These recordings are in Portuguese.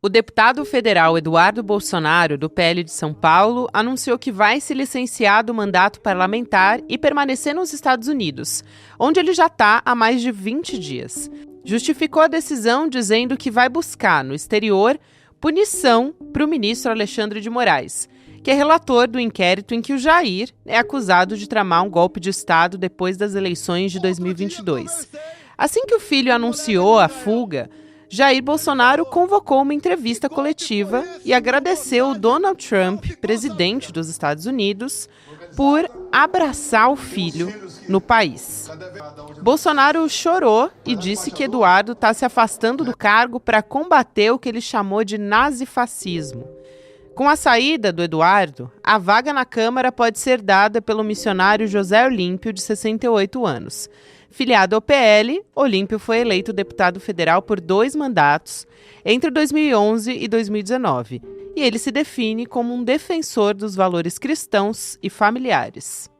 O deputado federal Eduardo Bolsonaro, do PL de São Paulo, anunciou que vai se licenciar do mandato parlamentar e permanecer nos Estados Unidos, onde ele já está há mais de 20 dias. Justificou a decisão dizendo que vai buscar, no exterior, punição para o ministro Alexandre de Moraes, que é relator do inquérito em que o Jair é acusado de tramar um golpe de Estado depois das eleições de 2022. Assim que o filho anunciou a fuga, Jair Bolsonaro convocou uma entrevista coletiva e agradeceu Donald Trump, presidente dos Estados Unidos, por abraçar o filho no país. Bolsonaro chorou e disse que Eduardo está se afastando do cargo para combater o que ele chamou de nazifascismo. Com a saída do Eduardo, a vaga na Câmara pode ser dada pelo missionário José Olímpio, de 68 anos. Filiado ao PL, Olímpio foi eleito deputado federal por 2 mandatos, entre 2011 e 2019, e ele se define como um defensor dos valores cristãos e familiares.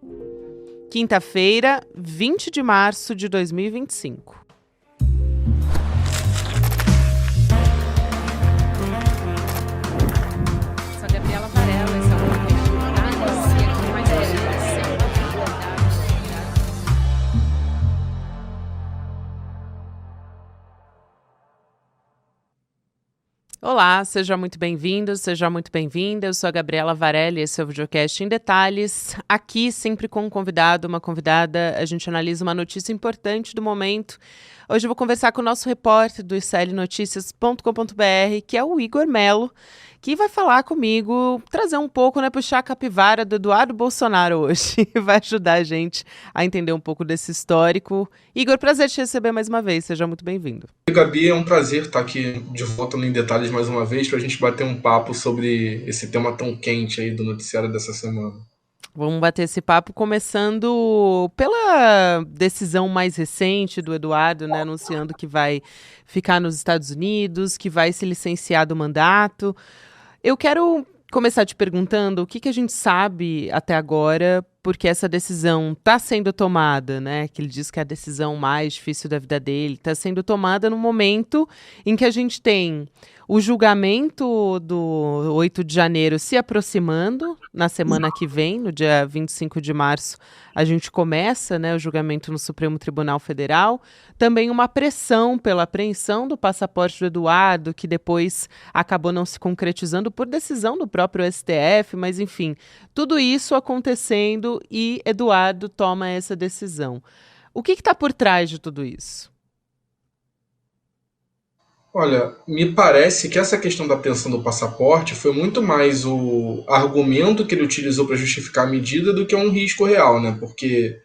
Quinta-feira, 20 de março de 2025. Olá, seja muito bem-vindo, seja muito bem-vinda. Eu sou a Gabriela Varelli, esse é o Videocast em Detalhes. Aqui, sempre com um convidado, uma convidada, a gente analisa uma notícia importante do momento. Hoje eu vou conversar com o nosso repórter do iclnoticias.com.br, que é o Igor Melo, que vai falar comigo, trazer um pouco, puxar a capivara do Eduardo Bolsonaro hoje. Vai ajudar a gente a entender um pouco desse histórico. Igor, prazer te receber mais uma vez, seja muito bem-vindo. Gabi, é um prazer estar aqui de volta no Em Detalhes mais uma vez para a gente bater um papo sobre esse tema tão quente aí do noticiário dessa semana. Vamos bater esse papo começando pela decisão mais recente do Eduardo, anunciando que vai ficar nos Estados Unidos, que vai se licenciar do mandato. Eu quero começar te perguntando o que a gente sabe até agora, porque essa decisão está sendo tomada, que ele diz que é a decisão mais difícil da vida dele, está sendo tomada no momento em que a gente tem o julgamento do 8 de janeiro se aproximando, na semana que vem, no dia 25 de março, a gente começa o julgamento no Supremo Tribunal Federal. Também uma pressão pela apreensão do passaporte do Eduardo, que depois acabou não se concretizando por decisão do próprio STF, mas enfim, tudo isso acontecendo e Eduardo toma essa decisão. O que está por trás de tudo isso? Olha, me parece que essa questão da apreensão do passaporte foi muito mais o argumento que ele utilizou para justificar a medida do que um risco real, Porque,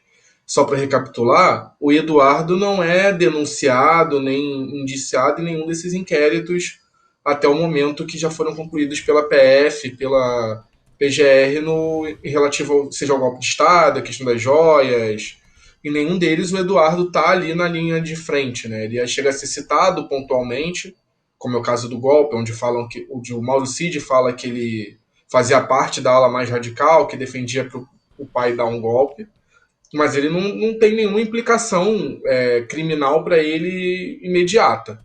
só para recapitular, o Eduardo não é denunciado nem indiciado em nenhum desses inquéritos até o momento que já foram concluídos pela PF, pela PGR, relativo seja ao golpe de Estado, a questão das joias. Em nenhum deles o Eduardo está ali na linha de frente, Ele chega a ser citado pontualmente, como é o caso do golpe, onde o Mauro Cid fala que ele fazia parte da ala mais radical, que defendia para o pai dar um golpe, mas ele não tem nenhuma implicação criminal para ele imediata.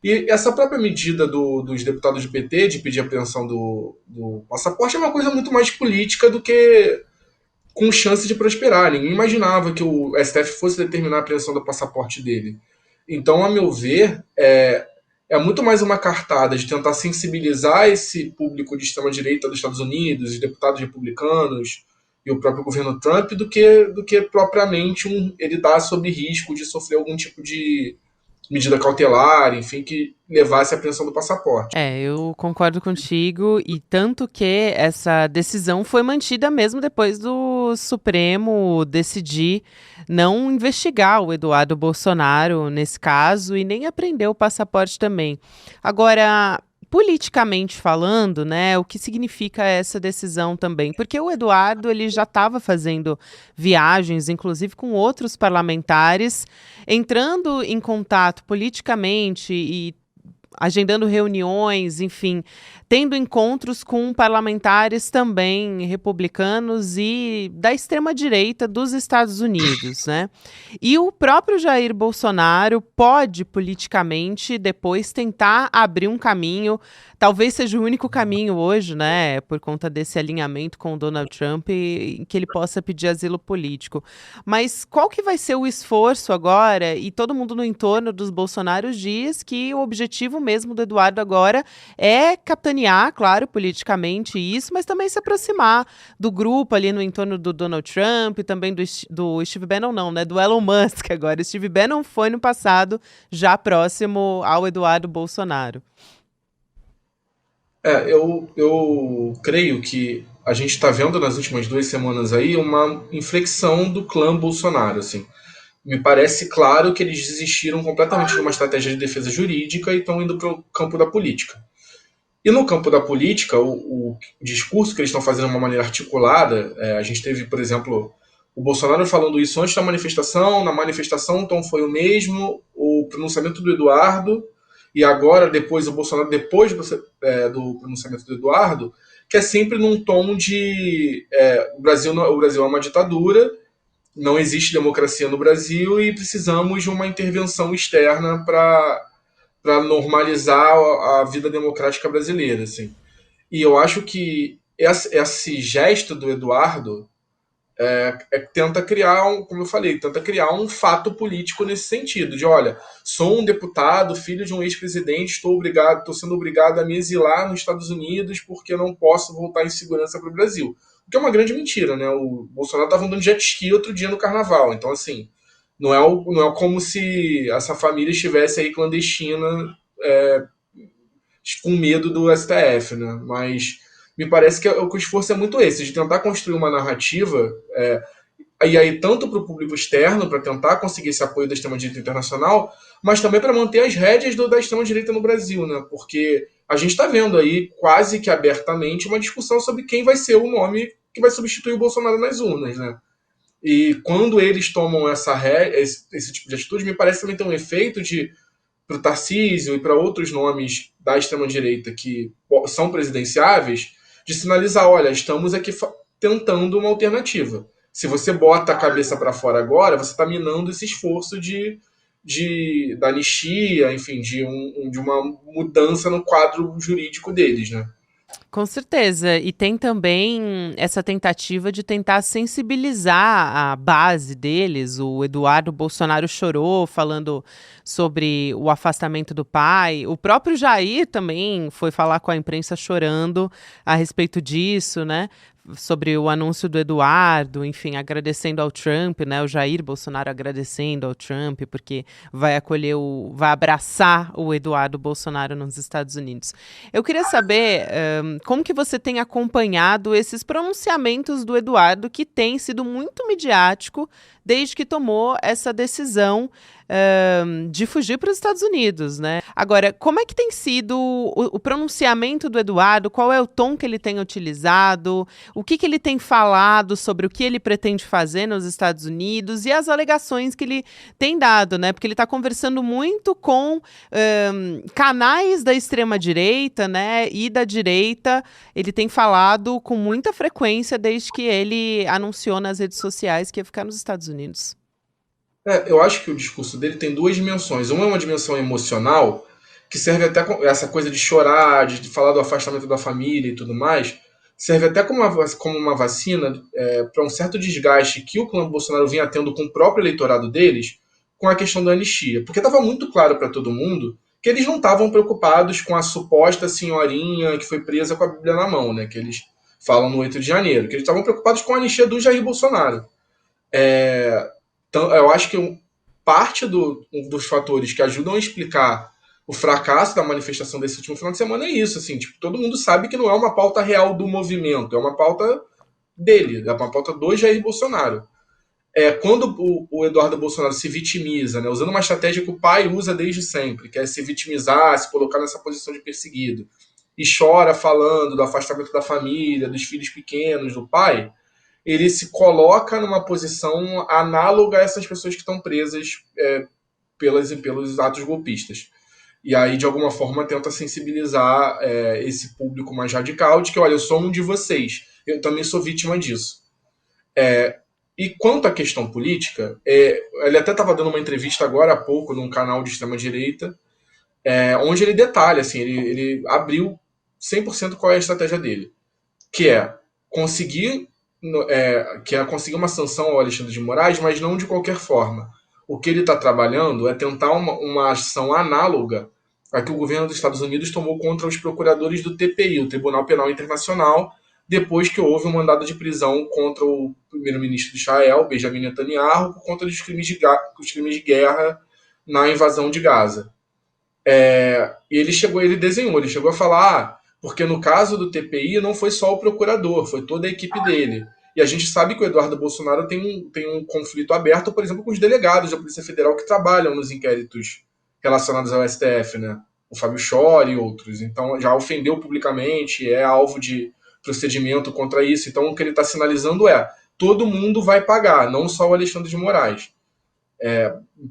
E essa própria medida dos deputados do PT de pedir a apreensão do passaporte é uma coisa muito mais política do que com chance de prosperar. Ninguém imaginava que o STF fosse determinar a apreensão do passaporte dele. Então, a meu ver, é muito mais uma cartada de tentar sensibilizar esse público de extrema-direita dos Estados Unidos, os deputados republicanos e o próprio governo Trump, do que propriamente ele estar sob risco de sofrer algum tipo de medida cautelar, enfim, que levasse à apreensão do passaporte. Eu concordo contigo, e tanto que essa decisão foi mantida mesmo depois do Supremo decidir não investigar o Eduardo Bolsonaro nesse caso e nem apreender o passaporte também. Agora, politicamente falando, o que significa essa decisão também? Porque o Eduardo ele já estava fazendo viagens, inclusive com outros parlamentares, entrando em contato politicamente e agendando reuniões, enfim, tendo encontros com parlamentares também republicanos e da extrema-direita dos Estados Unidos, né? E o próprio Jair Bolsonaro pode, politicamente, depois tentar abrir um caminho, talvez seja o único caminho hoje, né, por conta desse alinhamento com o Donald Trump, em que ele possa pedir asilo político. Mas qual que vai ser o esforço agora? E todo mundo no entorno dos Bolsonaros diz que o objetivo mesmo do Eduardo agora é capitanear, claro, politicamente isso, mas também se aproximar do grupo ali no entorno do Donald Trump, também do Steve Bannon, não, né, do Elon Musk agora. Steve Bannon foi no passado, já próximo ao Eduardo Bolsonaro. Eu creio que a gente está vendo nas últimas 2 semanas aí uma inflexão do clã Bolsonaro, assim. Me parece claro que eles desistiram completamente de uma estratégia de defesa jurídica e estão indo para o campo da política. E no campo da política, o discurso que eles estão fazendo de uma maneira articulada, a gente teve, por exemplo, o Bolsonaro falando isso antes da manifestação, na manifestação o tom foi o mesmo, o pronunciamento do Eduardo, e agora, depois, o Bolsonaro, depois do pronunciamento do Eduardo, que é sempre num tom de o Brasil é uma ditadura, não existe democracia no Brasil e precisamos de uma intervenção externa para normalizar a vida democrática brasileira, assim. E eu acho que esse gesto do Eduardo tenta criar como eu falei, tenta criar um fato político nesse sentido, de olha, sou um deputado, filho de um ex-presidente, estou sendo obrigado a me exilar nos Estados Unidos porque eu não posso voltar em segurança para o Brasil. O que é uma grande mentira, né? O Bolsonaro estava andando de jet ski outro dia no carnaval, então assim, não é como se essa família estivesse aí clandestina, é, com medo do STF, né? Mas me parece que o esforço é muito esse, de tentar construir uma narrativa, e aí tanto para o público externo, para tentar conseguir esse apoio da extrema-direita internacional, mas também para manter as rédeas da extrema-direita no Brasil, né? Porque a gente está vendo aí quase que abertamente uma discussão sobre quem vai ser o nome que vai substituir o Bolsonaro nas urnas, né? E quando eles tomam esse tipo de atitude, me parece também ter um efeito de para o Tarcísio e para outros nomes da extrema-direita que são presidenciáveis, de sinalizar, olha, estamos aqui tentando uma alternativa. Se você bota a cabeça para fora agora, você está minando esse esforço da anistia, enfim, de uma mudança no quadro jurídico deles, né? Com certeza. E tem também essa tentativa de tentar sensibilizar a base deles. O Eduardo Bolsonaro chorou falando sobre o afastamento do pai. O próprio Jair também foi falar com a imprensa chorando a respeito disso, né? Sobre o anúncio do Eduardo, enfim, agradecendo ao Trump, né? O Jair Bolsonaro agradecendo ao Trump, porque vai abraçar o Eduardo Bolsonaro nos Estados Unidos. Eu queria saber como que você tem acompanhado esses pronunciamentos do Eduardo, que tem sido muito midiático desde que tomou essa decisão de fugir para os Estados Unidos, né? Agora, como é que tem sido o pronunciamento do Eduardo? Qual é o tom que ele tem utilizado? O que ele tem falado sobre o que ele pretende fazer nos Estados Unidos e as alegações que ele tem dado, né? Porque ele está conversando muito com canais da extrema-direita, né? E da direita. Ele tem falado com muita frequência desde que ele anunciou nas redes sociais que ia ficar nos Estados Unidos. Eu acho que o discurso dele tem duas dimensões. Uma é uma dimensão emocional, que serve até essa coisa de chorar, de falar do afastamento da família e tudo mais, serve até como uma vacina para um certo desgaste que o clã Bolsonaro vinha tendo com o próprio eleitorado deles com a questão da anistia. Porque estava muito claro para todo mundo que eles não estavam preocupados com a suposta senhorinha que foi presa com a Bíblia na mão, né, que eles falam no 8 de janeiro, que eles estavam preocupados com a anistia do Jair Bolsonaro. Então, eu acho que parte dos fatores que ajudam a explicar o fracasso da manifestação desse último final de semana é isso. Assim, tipo, todo mundo sabe que não é uma pauta real do movimento, é uma pauta dele, é uma pauta do Jair Bolsonaro. Quando o Eduardo Bolsonaro se vitimiza, né, usando uma estratégia que o pai usa desde sempre, que é se vitimizar, se colocar nessa posição de perseguido, e chora falando do afastamento da família, dos filhos pequenos, do pai, ele se coloca numa posição análoga a essas pessoas que estão presas pelos atos golpistas. E aí, de alguma forma, tenta sensibilizar esse público mais radical de que, olha, eu sou um de vocês, eu também sou vítima disso. E quanto à questão política, ele até estava dando uma entrevista agora há pouco num canal de extrema-direita, onde ele detalha, assim, ele abriu 100% qual é a estratégia dele, que é conseguir conseguir uma sanção ao Alexandre de Moraes, mas não de qualquer forma. O que ele está trabalhando é tentar uma ação análoga a que o governo dos Estados Unidos tomou contra os procuradores do TPI, o Tribunal Penal Internacional, depois que houve um mandado de prisão contra o primeiro-ministro de Israel, Benjamin Netanyahu, por conta dos crimes de guerra na invasão de Gaza. E ele chegou a falar, porque no caso do TPI não foi só o procurador, foi toda a equipe dele. E a gente sabe que o Eduardo Bolsonaro tem um conflito aberto, por exemplo, com os delegados da Polícia Federal que trabalham nos inquéritos relacionados ao STF, né? O Fábio Chor e outros. Então já ofendeu publicamente, é alvo de procedimento contra isso. Então o que ele está sinalizando todo mundo vai pagar, não só o Alexandre de Moraes.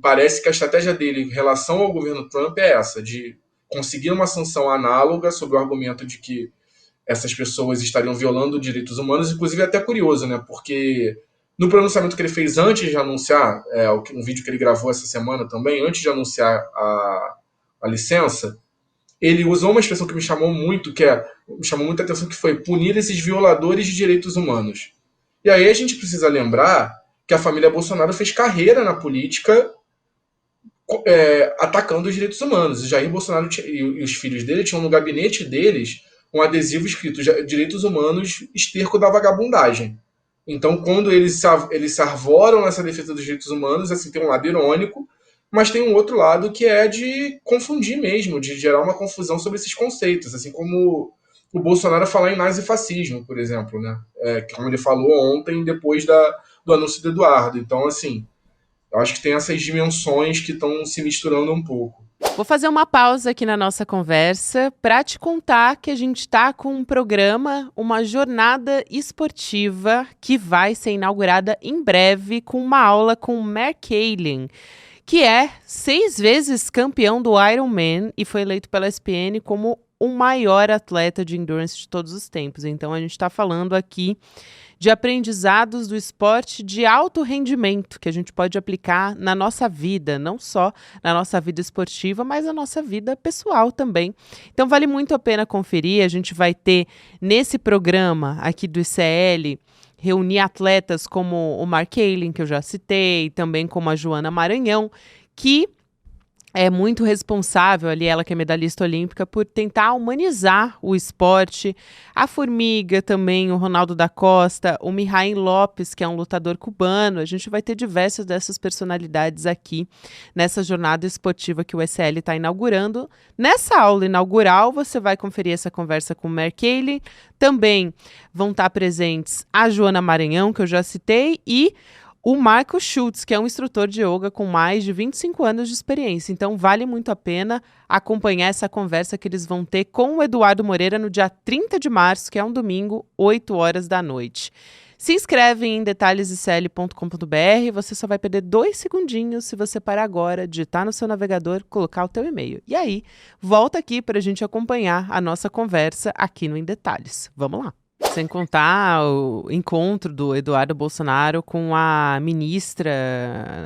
Parece que a estratégia dele em relação ao governo Trump é essa, de conseguir uma sanção análoga sob o argumento de que essas pessoas estariam violando direitos humanos, inclusive é até curioso, né? Porque no pronunciamento que ele fez antes de anunciar, um vídeo que ele gravou essa semana também, antes de anunciar a licença, ele usou uma expressão que me chamou muita atenção, que foi punir esses violadores de direitos humanos. E aí a gente precisa lembrar que a família Bolsonaro fez carreira na política atacando os direitos humanos. O Jair Bolsonaro e os filhos dele tinham no gabinete deles um adesivo escrito Direitos Humanos, esterco da vagabundagem. Então, quando eles se arvoram nessa defesa dos direitos humanos, assim, tem um lado irônico, mas tem um outro lado que é de confundir mesmo, de gerar uma confusão sobre esses conceitos, assim como o Bolsonaro falar em nazifascismo, por exemplo, né? Como ele falou ontem, depois do anúncio do Eduardo. Então, assim, eu acho que tem essas dimensões que estão se misturando um pouco. Vou fazer uma pausa aqui na nossa conversa para te contar que a gente está com um programa, uma jornada esportiva que vai ser inaugurada em breve com uma aula com o Mark Kaelin, que é 6 vezes campeão do Ironman e foi eleito pela ESPN como o maior atleta de endurance de todos os tempos. Então a gente está falando aqui de aprendizados do esporte de alto rendimento que a gente pode aplicar na nossa vida, não só na nossa vida esportiva, mas na nossa vida pessoal também. Então vale muito a pena conferir. A gente vai ter nesse programa aqui do ICL reunir atletas como o Mark Kaelin, que eu já citei, também como a Joana Maranhão, que é muito responsável ali, ela que é medalhista olímpica, por tentar humanizar o esporte. A Formiga também, o Ronaldo da Costa, o Mihail Lopes, que é um lutador cubano. A gente vai ter diversas dessas personalidades aqui nessa jornada esportiva que o ESL está inaugurando. Nessa aula inaugural, você vai conferir essa conversa com o Mark Kaelin. Também vão estar presentes a Joana Maranhão, que eu já citei, e o Marco Schultz, que é um instrutor de yoga com mais de 25 anos de experiência. Então, vale muito a pena acompanhar essa conversa que eles vão ter com o Eduardo Moreira no dia 30 de março, que é um domingo, 8 horas da noite. Se inscreve em detalhesicl.com.br, você só vai perder 2 segundinhos se você parar agora, digitar no seu navegador, colocar o teu e-mail. E aí, volta aqui para a gente acompanhar a nossa conversa aqui no Em Detalhes. Vamos lá! Sem contar o encontro do Eduardo Bolsonaro com a ministra,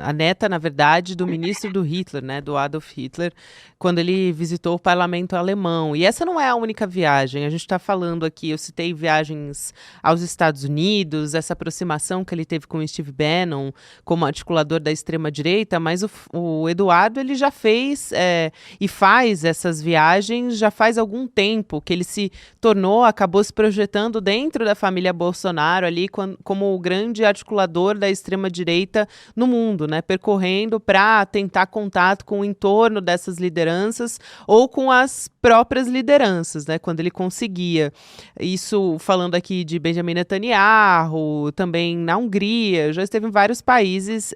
a neta, na verdade, do ministro do Hitler, né, do Adolf Hitler, quando ele visitou o parlamento alemão. E essa não é a única viagem. A gente está falando aqui, eu citei viagens aos Estados Unidos, essa aproximação que ele teve com o Steve Bannon como articulador da extrema-direita, mas o Eduardo ele já fez e faz essas viagens já faz algum tempo, que ele acabou se projetando dentro da família Bolsonaro ali como o grande articulador da extrema-direita no mundo, né? Percorrendo para tentar contato com o entorno dessas lideranças ou com as próprias lideranças, né? Quando ele conseguia. Isso falando aqui de Benjamin Netanyahu, também na Hungria, já esteve em vários países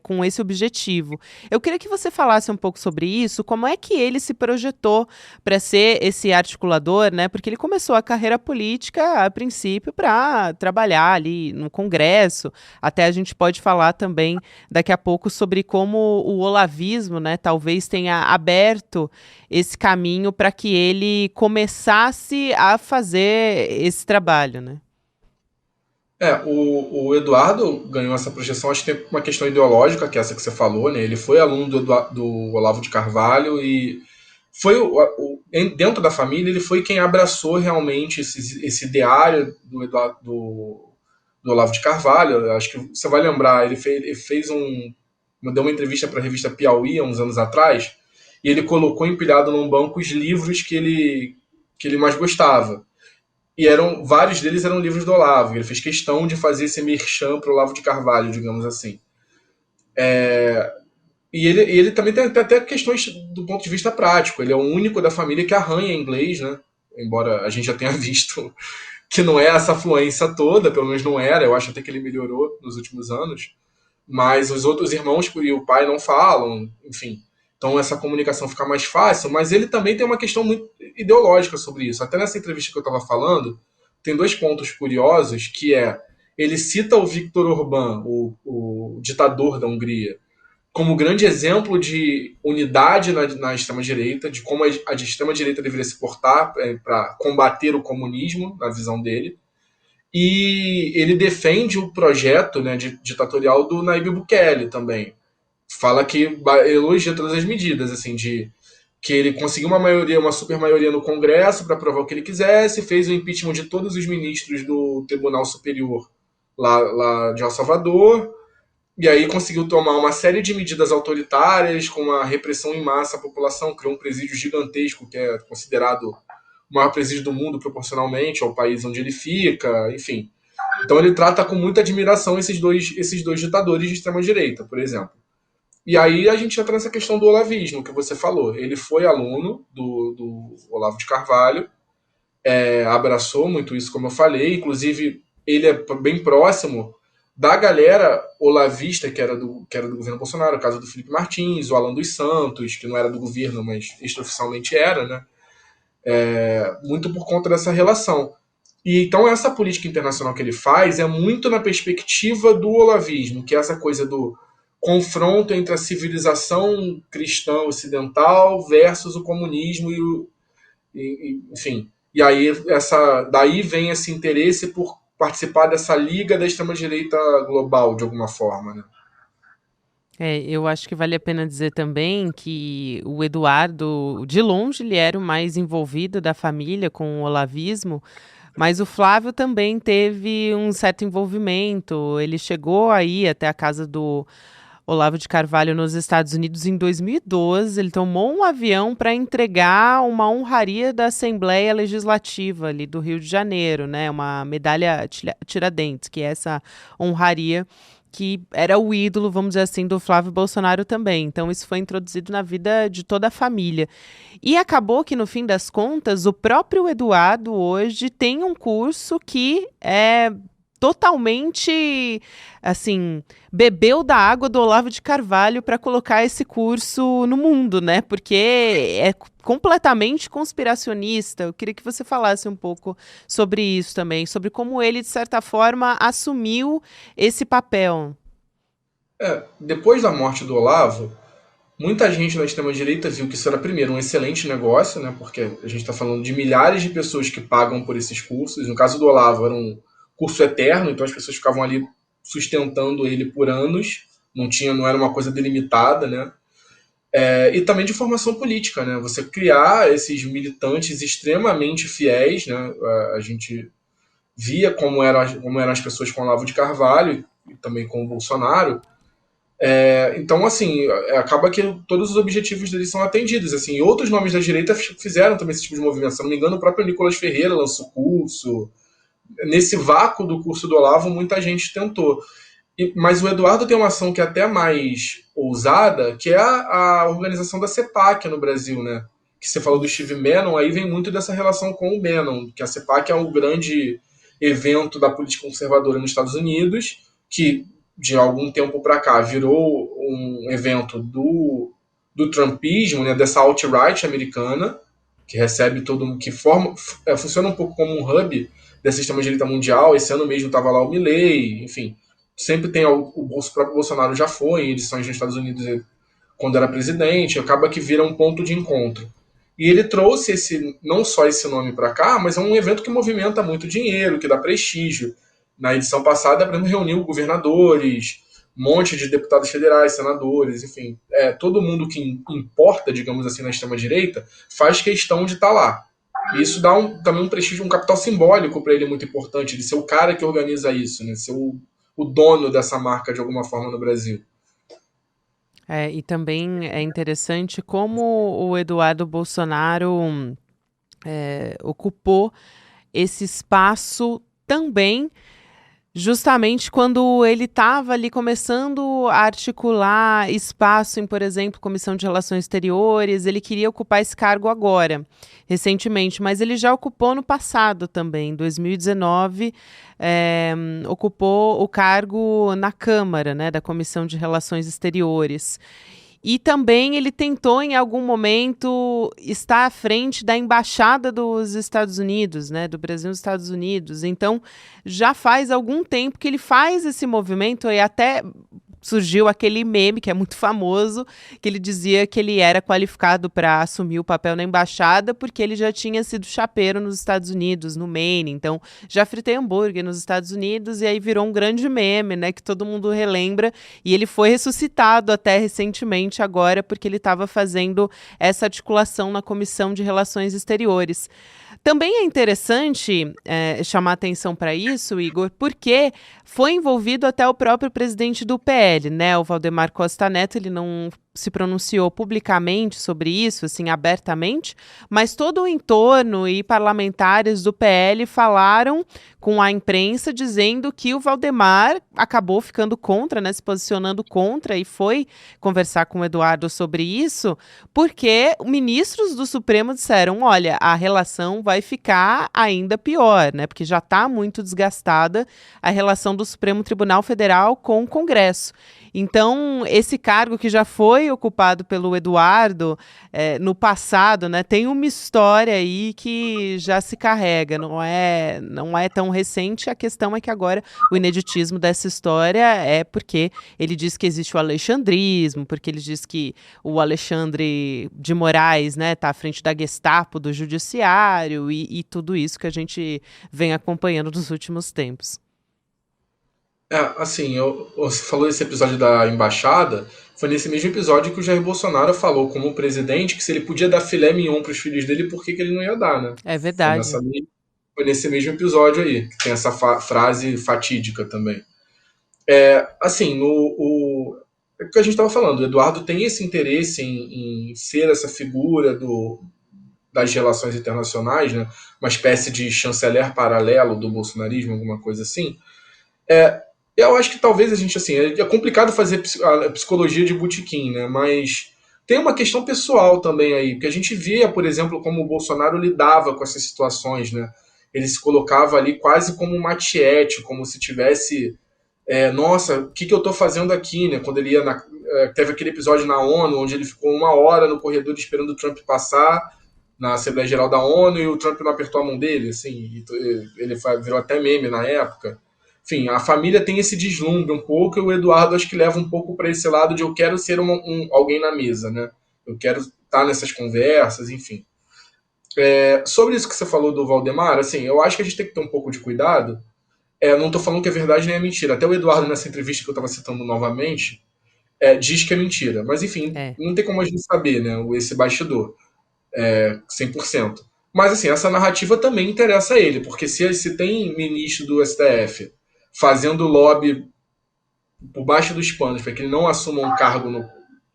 com esse objetivo. Eu queria que você falasse um pouco sobre isso, como é que ele se projetou para ser esse articulador, né? Porque ele começou a carreira política, a princípio, princípio, para trabalhar ali no Congresso. Até a gente pode falar também daqui a pouco sobre como o olavismo, né, talvez tenha aberto esse caminho para que ele começasse a fazer esse trabalho, né? O Eduardo ganhou essa projeção, acho que tem uma questão ideológica, que é essa que você falou, né? Ele foi aluno do Olavo de Carvalho e foi dentro da família, ele foi quem abraçou realmente esse ideário do Olavo de Carvalho. Acho que você vai lembrar, ele fez deu uma entrevista para a revista Piauí há uns anos atrás, e ele colocou empilhado num banco os livros que ele mais gostava. E vários deles eram livros do Olavo. Ele fez questão de fazer esse merchan para o Olavo de Carvalho, digamos assim. E ele também tem até questões do ponto de vista prático. Ele é o único da família que arranha inglês, né? Embora a gente já tenha visto que não é essa fluência toda, pelo menos não era. Eu acho até que ele melhorou nos últimos anos. Mas os outros irmãos e o pai não falam, enfim. Então essa comunicação fica mais fácil, mas ele também tem uma questão muito ideológica sobre isso. Até nessa entrevista que eu estava falando, tem dois pontos curiosos, que ele cita o Viktor Orbán, o ditador da Hungria, como grande exemplo de unidade na extrema-direita, de como a extrema-direita deveria se portar para combater o comunismo, na visão dele. E ele defende o projeto, né, ditatorial do Nayib Bukele também. Fala que elogia todas as medidas, assim, de que ele conseguiu uma super maioria no Congresso para aprovar o que ele quisesse, fez o impeachment de todos os ministros do Tribunal Superior lá de El Salvador, e aí conseguiu tomar uma série de medidas autoritárias, com uma repressão em massa à população, criou um presídio gigantesco, que é considerado o maior presídio do mundo proporcionalmente ao país onde ele fica, enfim. Então ele trata com muita admiração esses dois ditadores de extrema-direita, por exemplo. E aí a gente entra nessa questão do olavismo, que você falou. Ele foi aluno do Olavo de Carvalho, abraçou muito isso, como eu falei. Inclusive, ele é bem próximo da galera olavista, que era do governo Bolsonaro, o caso do Felipe Martins, o Alan dos Santos, que não era do governo, mas extraoficialmente era, né? Muito por conta dessa relação. E então essa política internacional que ele faz é muito na perspectiva do olavismo, que é essa coisa do confronto entre a civilização cristã ocidental versus o comunismo enfim. E aí daí vem esse interesse por participar dessa liga da extrema-direita global, de alguma forma, né? Eu acho que vale a pena dizer também que o Eduardo, de longe, ele era o mais envolvido da família com o olavismo, mas o Flávio também teve um certo envolvimento. Ele chegou aí até a casa do Olavo de Carvalho nos Estados Unidos em 2012. Ele tomou um avião para entregar uma honraria da Assembleia Legislativa ali do Rio de Janeiro, né? Uma medalha Tiradentes, que é essa honraria que era o ídolo, vamos dizer assim, do Flávio Bolsonaro também. Então, isso foi introduzido na vida de toda a família. E acabou que, no fim das contas, o próprio Eduardo hoje tem um curso que é totalmente, assim, bebeu da água do Olavo de Carvalho para colocar esse curso no mundo, né? Porque é completamente conspiracionista. Eu queria que você falasse um pouco sobre isso também, sobre como ele, de certa forma, assumiu esse papel. Depois da morte do Olavo, muita gente na extrema-direita viu que isso era, primeiro, um excelente negócio, né? Porque a gente está falando de milhares de pessoas que pagam por esses cursos. No caso do Olavo, era um curso eterno, então as pessoas ficavam ali sustentando ele por anos, não era uma coisa delimitada, né? E também de formação política, né? Você criar esses militantes extremamente fiéis, né? A gente via como eram as pessoas com o Olavo de Carvalho e também com o Bolsonaro. Então, assim, acaba que todos os objetivos deles são atendidos. Assim, e outros nomes da direita fizeram também esse tipo de movimento. Se não me engano, o próprio Nicolas Ferreira lançou curso. Nesse vácuo do curso do Olavo, muita gente tentou. Mas o Eduardo tem uma ação que é até mais ousada, que é a organização da CEPAC no Brasil, né? Que você falou do Steve Bannon, aí vem muito dessa relação com o Bannon, que a CEPAC é um grande evento da política conservadora nos Estados Unidos, que de algum tempo para cá virou um evento do trumpismo, né? Dessa alt-right americana, que recebe todo mundo, que funciona um pouco como um hub dessa extrema-direita mundial. Esse ano mesmo estava lá o Milei, enfim. Sempre tem o próprio Bolsonaro já foi em edições nos Estados Unidos quando era presidente, acaba que vira um ponto de encontro. E ele trouxe não só esse nome para cá, mas é um evento que movimenta muito dinheiro, que dá prestígio. Na edição passada, por exemplo, reuniu governadores, um monte de deputados federais, senadores, enfim, todo mundo que importa, digamos assim, na extrema-direita, faz questão de estar lá. E isso dá também um prestígio, um capital simbólico para ele muito importante, de ser o cara que organiza isso, né? Ser o dono dessa marca de alguma forma no Brasil. E também é interessante como o Eduardo Bolsonaro ocupou esse espaço também, justamente quando ele estava ali começando a articular espaço em, por exemplo, Comissão de Relações Exteriores. Ele queria ocupar esse cargo agora, recentemente, mas ele já ocupou no passado também. Em 2019, ocupou o cargo na Câmara, né, da Comissão de Relações Exteriores. E também ele tentou, em algum momento, estar à frente da Embaixada dos Estados Unidos, né, do Brasil nos Estados Unidos. Então, já faz algum tempo que ele faz esse movimento, e até surgiu aquele meme, que é muito famoso, que ele dizia que ele era qualificado para assumir o papel na embaixada porque ele já tinha sido chapeiro nos Estados Unidos, no Maine. Então, já fritei hambúrguer nos Estados Unidos, e aí virou um grande meme, né, que todo mundo relembra. E ele foi ressuscitado até recentemente agora, porque ele estava fazendo essa articulação na Comissão de Relações Exteriores. Também é interessante chamar atenção para isso, Igor, porque foi envolvido até o próprio presidente do PL, né, o Valdemar Costa Neto. Ele não se pronunciou publicamente sobre isso, assim, abertamente, mas todo o entorno e parlamentares do PL falaram com a imprensa dizendo que o Valdemar acabou ficando contra, né, se posicionando contra, e foi conversar com o Eduardo sobre isso, porque ministros do Supremo disseram: olha, a relação vai ficar ainda pior, né, porque já está muito desgastada a relação do Supremo Tribunal Federal com o Congresso. Então, esse cargo que já foi ocupado pelo Eduardo no passado, né, tem uma história aí que já se carrega, não é tão recente. A questão é que agora o ineditismo dessa história é porque ele diz que existe o alexandrismo, porque ele diz que o Alexandre de Moraes, né, está à frente da Gestapo, do Judiciário, e tudo isso que a gente vem acompanhando nos últimos tempos. Assim, você falou desse episódio da embaixada, foi nesse mesmo episódio que o Jair Bolsonaro falou como presidente que se ele podia dar filé mignon para os filhos dele, por que ele não ia dar, né? É verdade. Foi nesse mesmo episódio aí, que tem essa frase fatídica também. Assim, é o que a gente estava falando, o Eduardo tem esse interesse em ser essa figura das relações internacionais, né? Uma espécie de chanceler paralelo do bolsonarismo, alguma coisa assim. Eu acho que talvez a gente, assim, é complicado fazer a psicologia de botequim, né? Mas tem uma questão pessoal também aí, porque a gente via, por exemplo, como o Bolsonaro lidava com essas situações, né? Ele se colocava ali quase como uma tiete, como se tivesse, nossa, o que eu tô fazendo aqui, né? Quando ele ia teve aquele episódio na ONU, onde ele ficou 1 hora no corredor esperando o Trump passar na Assembleia Geral da ONU, e o Trump não apertou a mão dele, assim, ele virou até meme na época. Enfim, a família tem esse deslumbre um pouco, e o Eduardo acho que leva um pouco para esse lado de eu quero ser alguém na mesa, né? Eu quero estar nessas conversas, enfim. Sobre isso que você falou do Valdemar, assim, eu acho que a gente tem que ter um pouco de cuidado. Não estou falando que é verdade nem é mentira. Até o Eduardo, nessa entrevista que eu estava citando novamente, diz que é mentira. Mas, enfim, não tem como a gente saber, né? Esse bastidor. 100%. Mas, assim, essa narrativa também interessa a ele, porque se tem ministro do STF fazendo lobby por baixo dos panos para que ele não assuma um cargo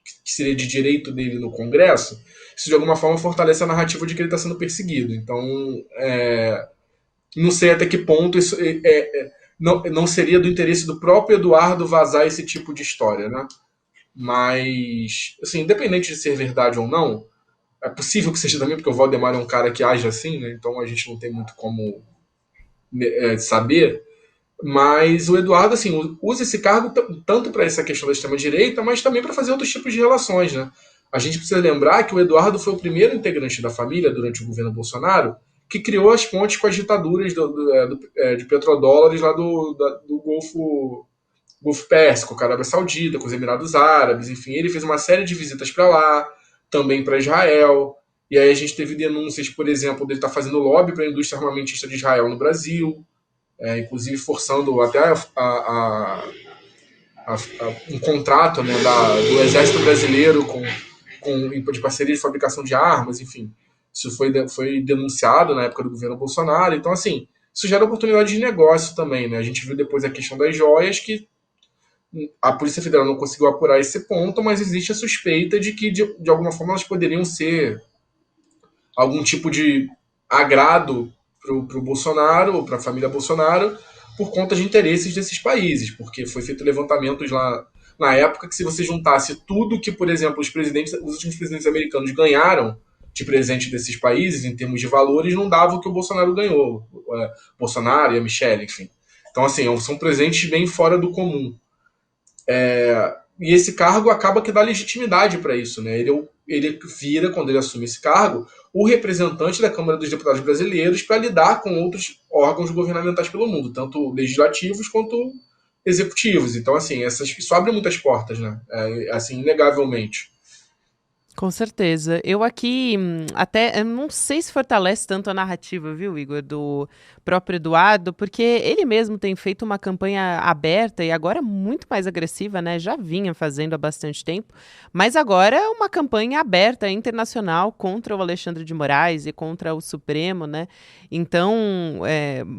que seria de direito dele no Congresso, isso de alguma forma fortalece a narrativa de que ele está sendo perseguido. Então, não sei até que ponto isso não seria do interesse do próprio Eduardo vazar esse tipo de história, né? Mas, assim, independente de ser verdade ou não, é possível que seja também, porque o Valdemar é um cara que age assim, né? Então a gente não tem muito como saber. Mas o Eduardo, assim, usa esse cargo tanto para essa questão da extrema-direita, mas também para fazer outros tipos de relações, né? A gente precisa lembrar que o Eduardo foi o primeiro integrante da família durante o governo Bolsonaro que criou as pontes com as ditaduras de petrodólares lá do Golfo Pérsico, com a Arábia Saudita, com os Emirados Árabes, enfim. Ele fez uma série de visitas para lá, também para Israel. E aí a gente teve denúncias, por exemplo, dele estar fazendo lobby para a indústria armamentista de Israel no Brasil, inclusive forçando até um contrato, né, do Exército Brasileiro de parceria de fabricação de armas, enfim. Isso foi denunciado na época do governo Bolsonaro. Então, assim, isso gera oportunidade de negócio também, né? A gente viu depois a questão das joias, que a Polícia Federal não conseguiu apurar esse ponto, mas existe a suspeita de que, de alguma forma, elas poderiam ser algum tipo de agrado para o Bolsonaro, ou para a família Bolsonaro, por conta de interesses desses países, porque foi feito levantamentos lá na época que, se você juntasse tudo que, por exemplo, os últimos presidentes americanos ganharam de presente desses países, em termos de valores, não dava o que o Bolsonaro ganhou. Bolsonaro e a Michelle, enfim. Então, assim, são presentes bem fora do comum. E esse cargo acaba que dá legitimidade para isso, né? Ele vira, quando ele assume esse cargo, o representante da Câmara dos Deputados brasileiros para lidar com outros órgãos governamentais pelo mundo, tanto legislativos quanto executivos. Então, assim, isso abre muitas portas, né? Assim, inegavelmente. Com certeza. Eu aqui até eu não sei se fortalece tanto a narrativa, viu, Igor, do próprio Eduardo, porque ele mesmo tem feito uma campanha aberta e agora muito mais agressiva, né? Já vinha fazendo há bastante tempo, mas agora é uma campanha aberta internacional contra o Alexandre de Moraes e contra o Supremo, né? Então,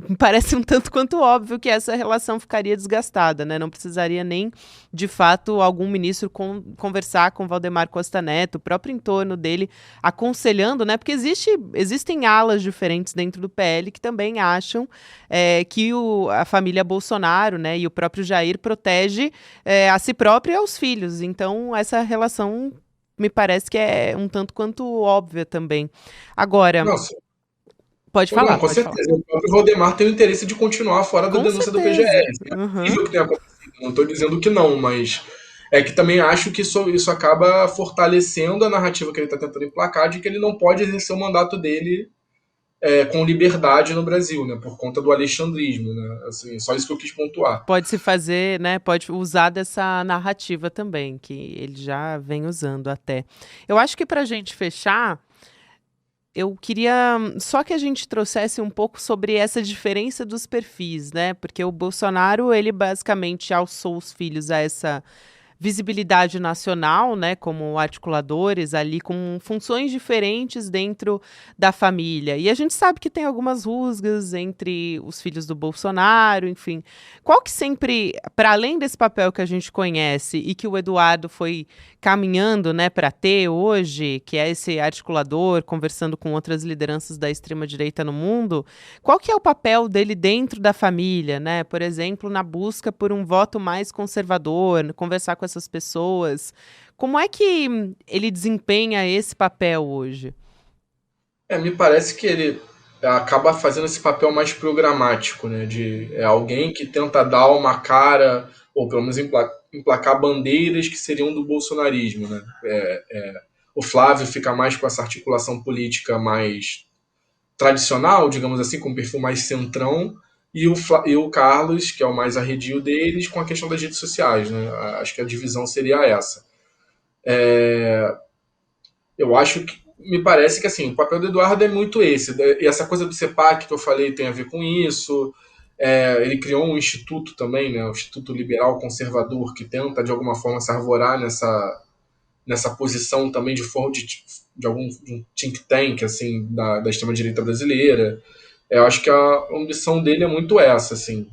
me parece um tanto quanto óbvio que essa relação ficaria desgastada, né? Não precisaria nem, de fato, algum ministro conversar com Valdemar Costa Neto, o próprio entorno dele, aconselhando, né? Porque existem alas diferentes dentro do PL que também acham que a família Bolsonaro, né, e o próprio Jair protege a si próprio e aos filhos. Então, essa relação me parece que é um tanto quanto óbvia também. Agora, Nossa, pode não, falar, com pode falar. certeza. O próprio Valdemar tem o interesse de continuar fora da Com denúncia do certeza. PGR. É Uhum. possível que tenha acontecido, não estou dizendo que não, mas é que também acho que isso acaba fortalecendo a narrativa que ele está tentando emplacar de que ele não pode exercer o mandato dele com liberdade no Brasil, né, por conta do alexandrismo, né, assim, só isso que eu quis pontuar. Pode se fazer, né? Pode usar dessa narrativa também, que ele já vem usando até. Eu acho que para a gente fechar, eu queria só que a gente trouxesse um pouco sobre essa diferença dos perfis, né? Porque o Bolsonaro, ele basicamente alçou os filhos a essa visibilidade nacional, né, como articuladores ali com funções diferentes dentro da família. E a gente sabe que tem algumas rusgas entre os filhos do Bolsonaro, enfim. Qual que sempre, para além desse papel que a gente conhece e que o Eduardo foi caminhando, né, para ter hoje, que é esse articulador conversando com outras lideranças da extrema direita no mundo, qual que é o papel dele dentro da família, né? Por exemplo, na busca por um voto mais conservador, conversar com essas pessoas. Como é que ele desempenha esse papel hoje? Me parece que ele acaba fazendo esse papel mais programático, né, de alguém que tenta dar uma cara, ou pelo menos emplacar bandeiras que seriam do bolsonarismo, né. O Flávio fica mais com essa articulação política mais tradicional, digamos assim, com um perfil mais centrão, e o Carlos, que é o mais arredio deles, com a questão das redes sociais, né. Acho que a divisão seria essa. Eu acho que me parece que assim, o papel do Eduardo é muito esse. E essa coisa do CEPAC que eu falei tem a ver com isso. Ele criou um instituto também, né, o Instituto Liberal Conservador, que tenta de alguma forma se arvorar nessa posição também de um think tank assim da extrema direita brasileira. Eu acho que a ambição dele é muito essa, assim.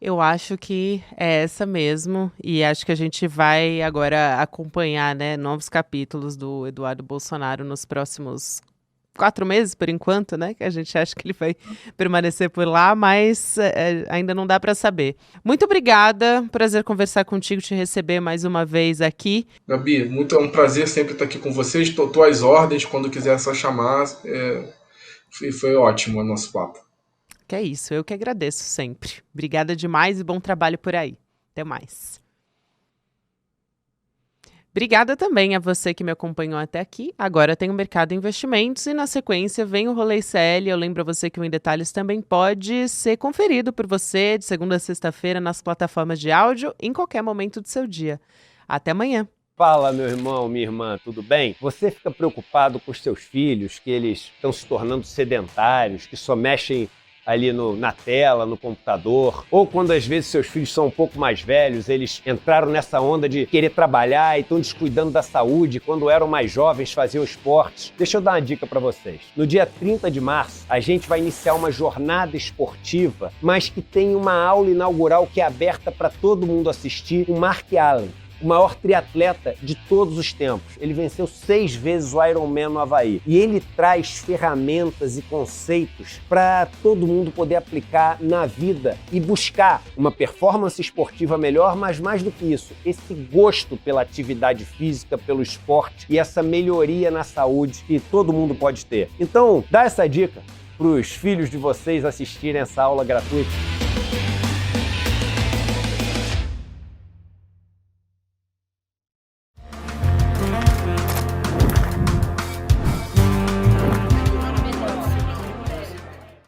Eu acho que é essa mesmo, e acho que a gente vai agora acompanhar, né, novos capítulos do Eduardo Bolsonaro nos próximos 4 meses, por enquanto, né, que a gente acha que ele vai permanecer por lá, mas ainda não dá para saber. Muito obrigada, prazer conversar contigo, te receber mais uma vez aqui. Gabi, é um prazer sempre estar aqui com vocês. Estou às ordens, quando quiser só chamar. Foi ótimo o nosso papo. Que é isso, eu que agradeço sempre. Obrigada demais e bom trabalho por aí. Até mais. Obrigada também a você que me acompanhou até aqui. Agora tem o Mercado Investimentos e na sequência vem o Rolê ICL. Eu lembro a você que o Em Detalhes também pode ser conferido por você de segunda a sexta-feira nas plataformas de áudio em qualquer momento do seu dia. Até amanhã. Fala, meu irmão, minha irmã, tudo bem? Você fica preocupado com os seus filhos, que eles estão se tornando sedentários, que só mexem ali na tela, no computador, ou quando às vezes seus filhos são um pouco mais velhos, eles entraram nessa onda de querer trabalhar e estão descuidando da saúde, quando eram mais jovens faziam esportes. Deixa eu dar uma dica para vocês. No dia 30 de março, a gente vai iniciar uma jornada esportiva, mas que tem uma aula inaugural que é aberta para todo mundo assistir, o Mark Allen, o maior triatleta de todos os tempos. Ele venceu 6 vezes o Ironman no Havaí. E ele traz ferramentas e conceitos para todo mundo poder aplicar na vida e buscar uma performance esportiva melhor, mas mais do que isso, esse gosto pela atividade física, pelo esporte e essa melhoria na saúde que todo mundo pode ter. Então, dá essa dica para os filhos de vocês assistirem essa aula gratuita.